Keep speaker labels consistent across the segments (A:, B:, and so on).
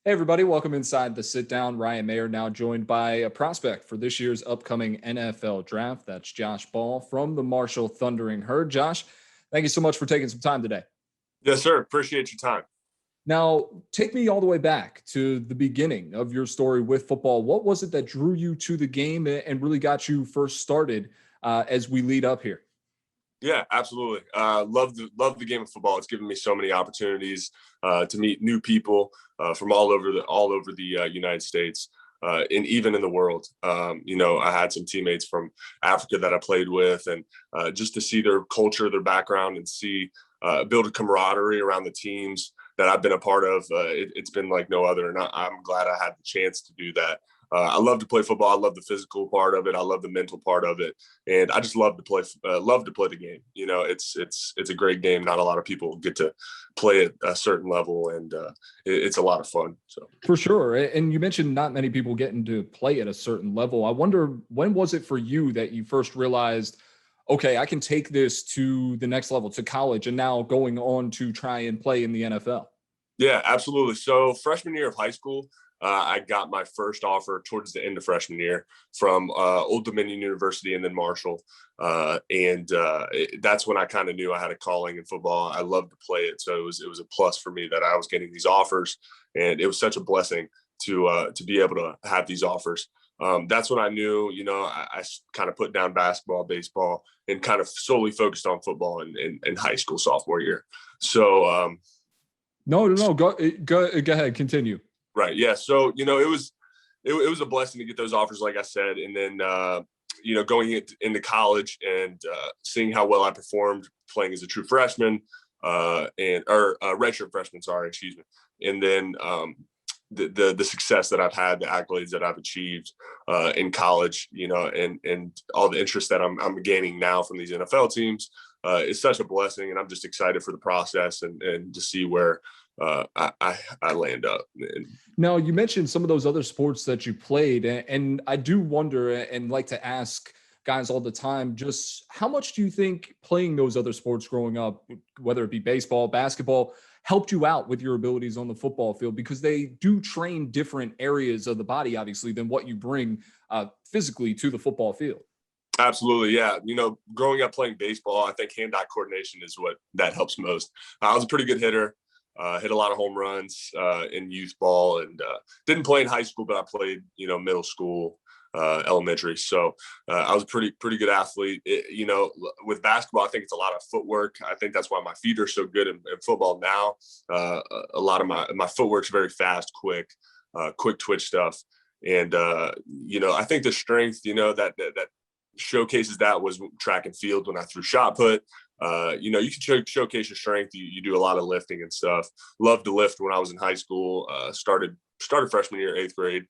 A: Hey, everybody, welcome inside the sit down. Ryan Mayer now joined by a prospect for this year's upcoming NFL draft. That's Josh Ball from the Marshall Thundering Herd. Josh, thank you so much for taking some time today.
B: Yes, sir. Appreciate your time.
A: Now, take me all the way back to the beginning of your story with football. What was it that drew you to the game and really got you first started as we lead up here?
B: Yeah, absolutely. Love the game of football. It's given me so many opportunities to meet new people from all over the United States and even in the world. I had some teammates from Africa that I played with, and just to see their culture, their background, and see build a camaraderie around the teams that I've been a part of. It's been like no other, and I'm glad I had the chance to do that. I love to play football. I love the physical part of it. I love the mental part of it, and I just love to play. Love to play the game. It's a great game. Not a lot of people get to play at a certain level, and it's a lot of fun. So
A: For sure. And you mentioned not many people getting to play at a certain level. I wonder, when was it for you that you first realized, okay, I can take this to the next level, to college, and now going on to try and play in the NFL?
B: yeah, absolutely. So freshman year of high school, I got my first offer towards the end of freshman year from Old Dominion University and then Marshall, and that's when I kind of knew I had a calling in football. I loved to play it, so it was a plus for me that I was getting these offers, and it was such a blessing to be able to have these offers. That's when I knew, I kind of put down basketball, baseball, and kind of solely focused on football in high school sophomore year. So
A: No. Go ahead. Continue.
B: right. Yeah. So, it was a blessing to get those offers, like I said. And then, going into college and seeing how well I performed playing as a true freshman or redshirt freshman, sorry, excuse me. And then the success that I've had, the accolades that I've achieved in college, and all the interest that I'm gaining now from these NFL teams is such a blessing. And I'm just excited for the process and to see where I land up.
A: Now, you mentioned some of those other sports that you played, and I do wonder and like to ask guys all the time, just how much do you think playing those other sports growing up, whether it be baseball, basketball, helped you out with your abilities on the football field? Because they do train different areas of the body, obviously, than what you bring physically to the football field.
B: Absolutely, yeah. Growing up playing baseball, I think hand-eye coordination is what that helps most. I was a pretty good hitter, hit a lot of home runs in youth ball, and didn't play in high school, but I played, middle school, elementary. So I was a pretty good athlete. With basketball, I think it's a lot of footwork. I think that's why my feet are so good in football now. A lot of my footwork's very fast, quick twitch stuff. And I think the strength, that showcases that was track and field when I threw shot put. You can showcase your strength. You do a lot of lifting and stuff. Loved to lift when I was in high school. Started freshman year, 8th grade.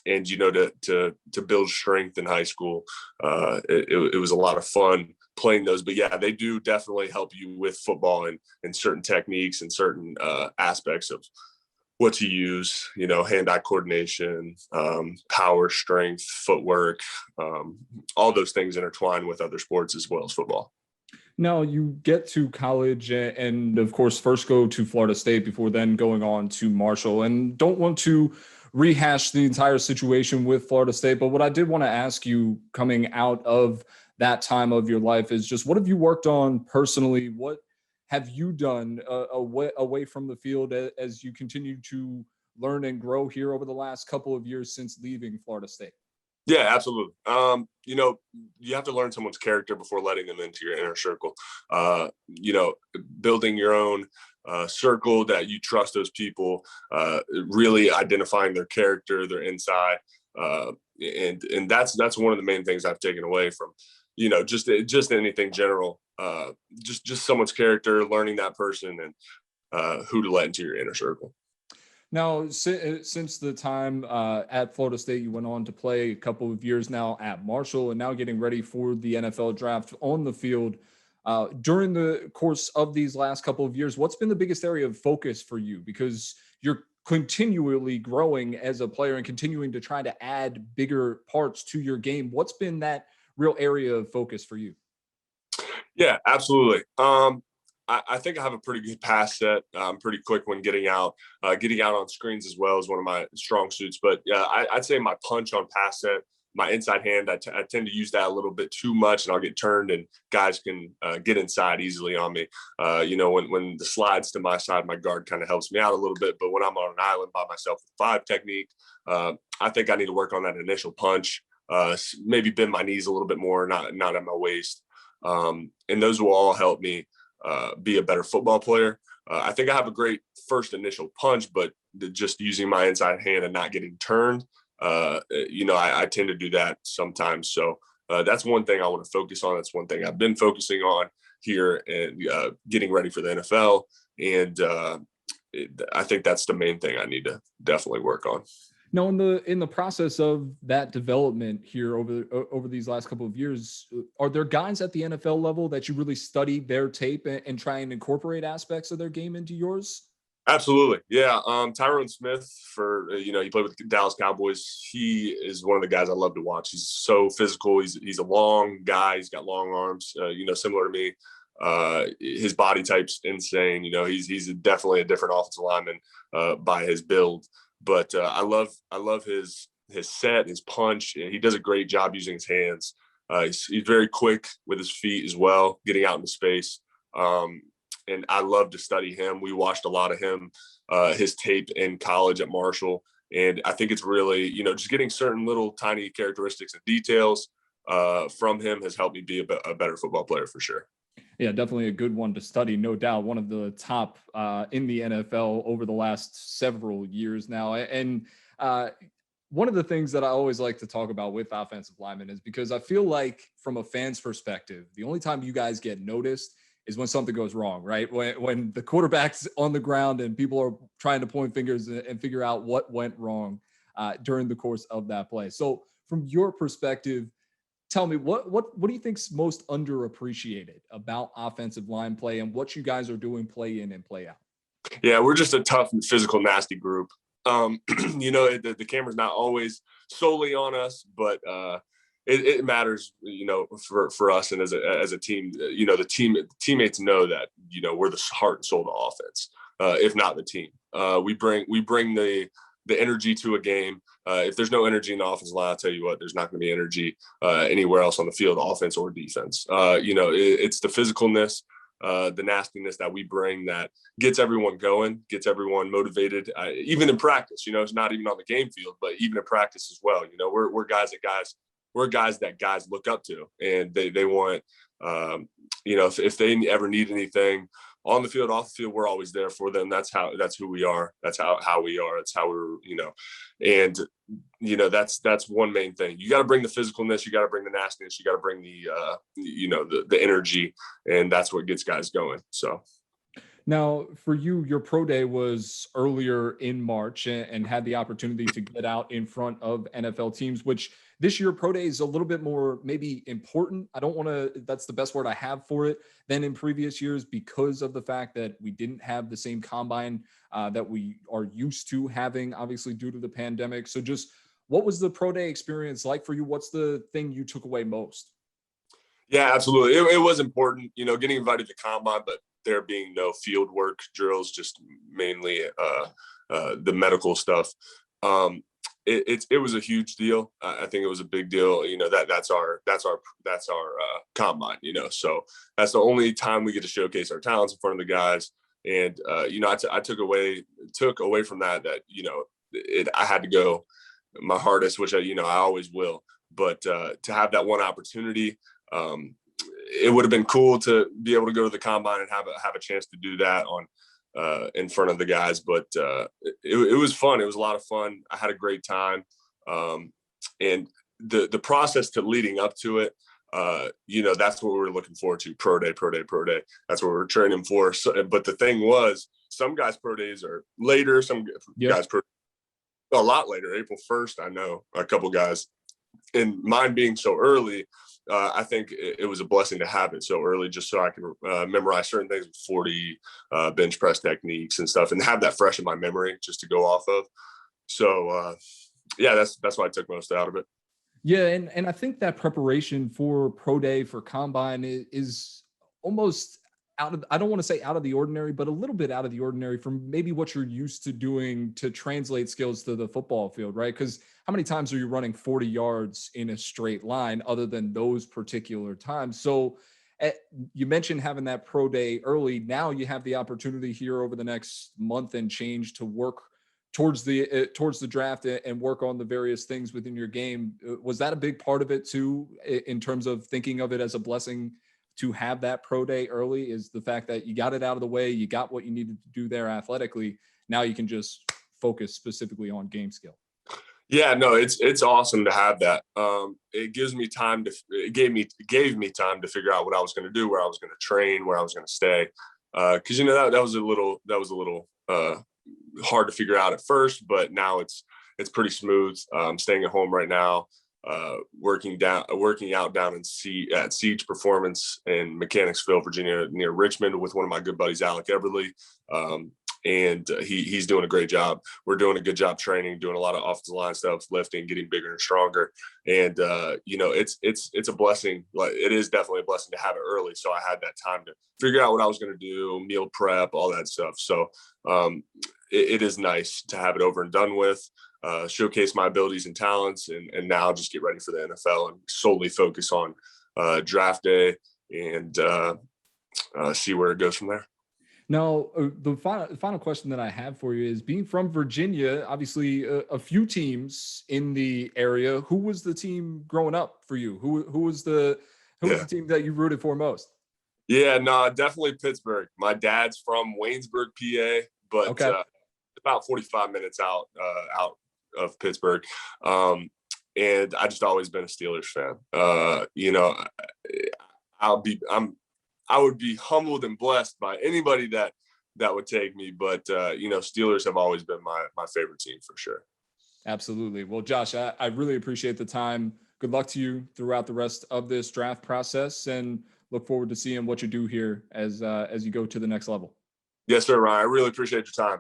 B: And to build strength in high school, it was a lot of fun playing those. But yeah, they do definitely help you with football and certain techniques and certain aspects of what to use, hand-eye coordination, power, strength, footwork, all those things intertwine with other sports as well as football.
A: Now, you get to college and, of course, first go to Florida State before then going on to Marshall. And don't want to rehash the entire situation with Florida State, but what I did want to ask you coming out of that time of your life is just, what have you worked on personally? What have you done away from the field as you continue to learn and grow here over the last couple of years since leaving Florida State?
B: Yeah, absolutely. You have to learn someone's character before letting them into your inner circle. Building your own circle that you trust those people, really identifying their character, their inside, and that's one of the main things I've taken away from, just anything general, just someone's character, learning that person and who to let into your inner circle.
A: Now, since the time at Florida State, you went on to play a couple of years now at Marshall and now getting ready for the NFL draft on the field. During the course of these last couple of years, what's been the biggest area of focus for you? Because you're continually growing as a player and continuing to try to add bigger parts to your game. What's been that real area of focus for you?
B: Yeah, absolutely. I think I have a pretty good pass set. I'm pretty quick when getting out on screens as well is one of my strong suits. But yeah, I'd say my punch on pass set, my inside hand, I tend to use that a little bit too much, and I'll get turned, and guys can get inside easily on me. When the slides to my side, my guard kind of helps me out a little bit. But when I'm on an island by myself with 5 technique, I think I need to work on that initial punch. Maybe bend my knees a little bit more, not at my waist, and those will all help me be a better football player. I think I have a great first initial punch, but just using my inside hand and not getting turned, I tend to do that sometimes. So that's one thing I want to focus on. That's one thing I've been focusing on here and getting ready for the NFL. And I think that's the main thing I need to definitely work on.
A: Now, in the process of that development here over these last couple of years, are there guys at the NFL level that you really study their tape and try and incorporate aspects of their game into yours?
B: Absolutely, yeah. Tyron Smith, he played with the Dallas Cowboys. He is one of the guys I love to watch. He's so physical. He's a long guy. He's got long arms. Similar to me. His body type's insane. He's definitely a different offensive lineman by his build. But I love his set, his punch. He does a great job using his hands. He's very quick with his feet as well, getting out into space. And I love to study him. We watched a lot of him, his tape in college at Marshall. And I think it's really, just getting certain little tiny characteristics and details from him has helped me be a better football player for sure.
A: Yeah, definitely a good one to study, no doubt. One of the top in the NFL over the last several years now. And one of the things that I always like to talk about with offensive linemen is because I feel like from a fan's perspective, the only time you guys get noticed is when something goes wrong, right? When the quarterback's on the ground and people are trying to point fingers and figure out what went wrong during the course of that play. So from your perspective, tell me what do you think's most underappreciated about offensive line play and what you guys are doing play in and play out?
B: Yeah, we're just a tough and physical, nasty group. The camera's not always solely on us, but it matters, for us and as a team. The teammates know that we're the heart and soul of the offense, if not the team. We bring the energy to a game. If there's no energy in the offensive line, I'll tell you what, there's not going to be energy anywhere else on the field, offense or defense. It's the physicalness, the nastiness that we bring that gets everyone going, gets everyone motivated, even in practice. It's not even on the game field, but even in practice as well. We're guys that guys look up to, and they want, if they ever need anything on the field, off the field, we're always there for them. That's who we are. That's how we are. That's how we're, and that's one main thing. You got to bring the physicalness. You got to bring the nastiness. You got to bring the energy, and that's what gets guys going. So.
A: Now, for you, your pro day was earlier in March and had the opportunity to get out in front of NFL teams, which this year pro day is a little bit more maybe important. I don't want to, that's the best word I have for it, than in previous years because of the fact that we didn't have the same combine that we are used to having, obviously due to the pandemic. So just what was the pro day experience like for you? What's the thing you took away most?
B: Yeah, absolutely. It was important, getting invited to combine, but there being no field work drills, just mainly the medical stuff. It was a huge deal. I think it was a big deal. That's our combine. So that's the only time we get to showcase our talents in front of the guys. And I took away from that I had to go my hardest, which I always will. But to have that one opportunity. It would have been cool to be able to go to the combine and have a chance to do that in front of the guys, but it was fun. It was a lot of fun. I had a great time, and the process to leading up to it, that's what we were looking forward to. Pro day. That's what we're training for. So, but the thing was, some guys' pro days are later. Some guys a lot later. April 1st, I know a couple guys, and mine being so early. I think it was a blessing to have it so early, just so I can memorize certain things with 40 bench press techniques and stuff, and have that fresh in my memory just to go off of. So, that's why I took most out of it.
A: Yeah, and I think that preparation for pro day, for combine is almost, I don't want to say out of the ordinary, but a little bit out of the ordinary from maybe what you're used to doing to translate skills to the football field, right? Because how many times are you running 40 yards in a straight line other than those particular times? So you mentioned having that pro day early. Now you have the opportunity here over the next month and change to work towards the draft and work on the various things within your game. Was that a big part of it too, in terms of thinking of it as a blessing to have that pro day early, is the fact that you got it out of the way, you got what you needed to do there athletically. Now you can just focus specifically on game skill.
B: Yeah, no, it's awesome to have that. It gives me time to it gave me time to figure out what I was going to do, where I was going to train, where I was going to stay. Because that was a little hard to figure out at first, but now it's pretty smooth. I'm staying at home right now, working out down at Siege Performance in Mechanicsville, Virginia, near Richmond, with one of my good buddies, Alec Everly. And he's doing a great job. We're doing a good job training, doing a lot of offensive line stuff, lifting, getting bigger and stronger. And it's a blessing. Like, it is definitely a blessing to have it early. So I had that time to figure out what I was going to do, meal prep, all that stuff. So it is nice to have it over and done with. Showcase my abilities and talents, and now just get ready for the NFL and solely focus on draft day and see where it goes from there.
A: Now, the final question that I have for you is, being from Virginia, obviously a few teams in the area. Who was the team growing up for you? Who was the team that you rooted for most?
B: Yeah, no, definitely Pittsburgh. My dad's from Waynesburg, PA, but
A: Okay.
B: About 45 minutes out of Pittsburgh. And I just always been a Steelers fan. I would be humbled and blessed by anybody that would take me. But, Steelers have always been my favorite team for sure.
A: Absolutely. Well, Josh, I really appreciate the time. Good luck to you throughout the rest of this draft process, and look forward to seeing what you do here as you go to the next level.
B: Yes, sir, Ryan. I really appreciate your time.